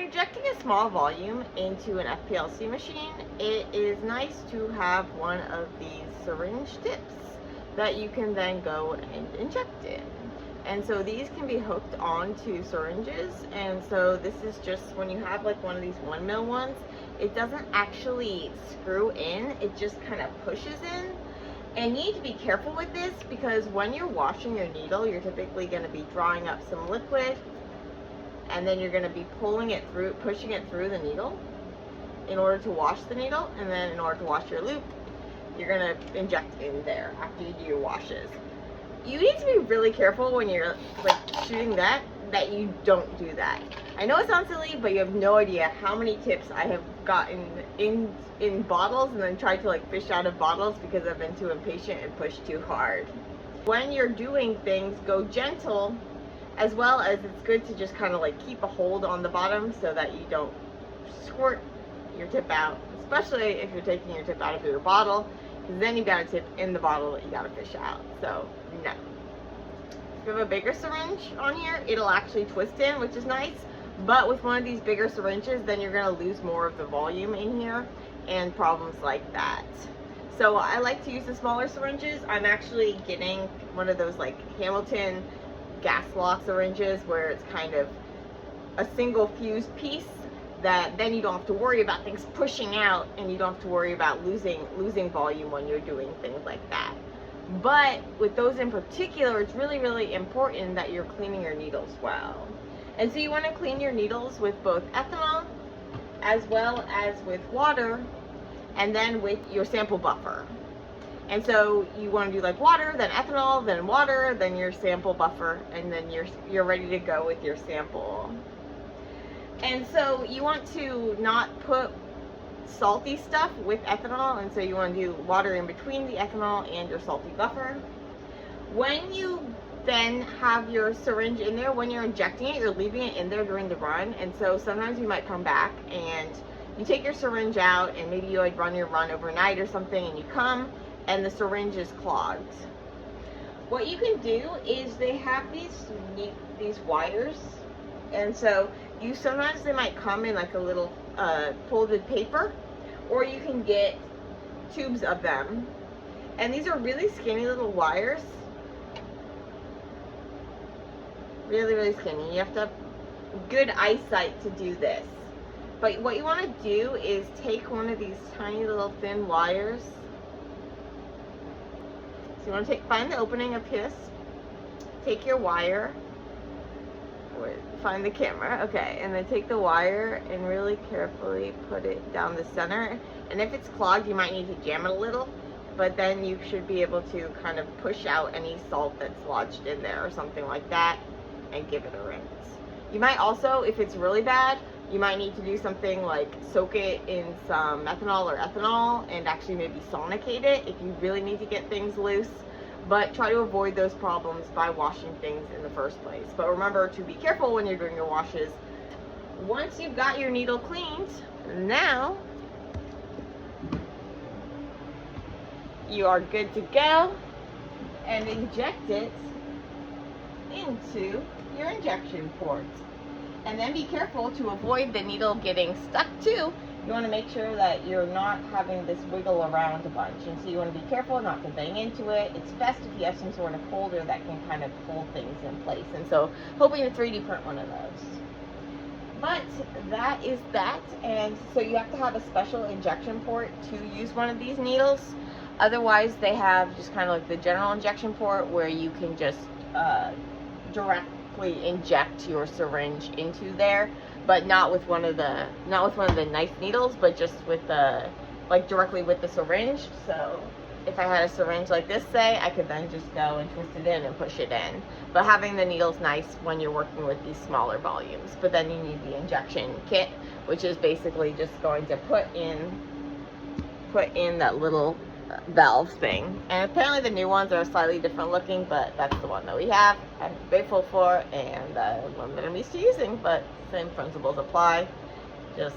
you're injecting a small volume into an FPLC machine, it is nice to have one of these syringe tips that you can then go and inject in. And so these can be hooked onto syringes, and so this is just when you have like one of these 1 mil ones, it doesn't actually screw in, it just kind of pushes in. And you need to be careful with this because when you're washing your needle, you're typically going to be drawing up some liquid, and then you're going to be pulling it through, pushing it through the needle in order to wash the needle, and then in order to wash your loop, you're going to inject in there after you do your washes. You need to be really careful when you're like shooting that you don't do that. I know it sounds silly, but you have no idea how many tips I have gotten in bottles and then tried to like fish out of bottles because I've been too impatient and pushed too hard. When you're doing things, go gentle, as well as it's good to just kind of like keep a hold on the bottom so that you don't squirt your tip out, especially if you're taking your tip out of your bottle, because then you've got a tip in the bottle that you got to fish out. So no. If you have a bigger syringe on here, it'll actually twist in, which is nice. But with one of these bigger syringes, then you're going to lose more of the volume in here and problems like that. So I like to use the smaller syringes. I'm actually getting one of those like Hamilton gas lock syringes where it's kind of a single fuse piece that then you don't have to worry about things pushing out, and you don't have to worry about losing volume when you're doing things like that. But with those in particular, it's really, really important that you're cleaning your needles well. And so you want to clean your needles with both ethanol as well as with water, and then with your sample buffer. And so you want to do like water, then ethanol, then water, then your sample buffer, and then you're ready to go with your sample. And so you want to not put salty stuff with ethanol, and so you want to do water in between the ethanol and your salty buffer. When you then have your syringe in there, when you're injecting it, you're leaving it in there during the run, and so sometimes you might come back and you take your syringe out, and maybe you like run your run overnight or something, and you come and the syringe is clogged. What you can do is they have these wires, and so sometimes they might come in like a little folded paper, or you can get tubes of them, and these are really skinny little wires, really, really skinny. You have to have good eyesight to do this. But what you want to do is take one of these tiny little thin wires. So you want to find the opening of this, take your wire, find the camera, okay, and then take the wire and really carefully put it down the center. And if it's clogged, you might need to jam it a little, but then you should be able to kind of push out any salt that's lodged in there or something like that and give it a rinse. You might also, if it's really bad, you might need to do something like soak it in some methanol or ethanol and actually maybe sonicate it if you really need to get things loose. But try to avoid those problems by washing things in the first place. But remember to be careful when you're doing your washes. Once you've got your needle cleaned, now you are good to go and inject it into your injection port. And then be careful to avoid the needle getting stuck too. You want to make sure that you're not having this wiggle around a bunch, and so you want to be careful not to bang into it. It's best if you have some sort of holder that can kind of hold things in place, and so hoping to 3D print one of those. But that is that, and so you have to have a special injection port to use one of these needles. Otherwise they have just kind of like the general injection port where you can just directly inject your syringe into there, but not with one of the knife needles, but just with the like directly with the syringe. So if I had a syringe like this, say, I could then just go and twist it in and push it in. But having the needle's nice when you're working with these smaller volumes. But then you need the injection kit, which is basically just going to put in that little valve thing. And apparently the new ones are slightly different looking, but that's the one that we have. I'm grateful for, and one that I'm used to using, but same principles apply. Just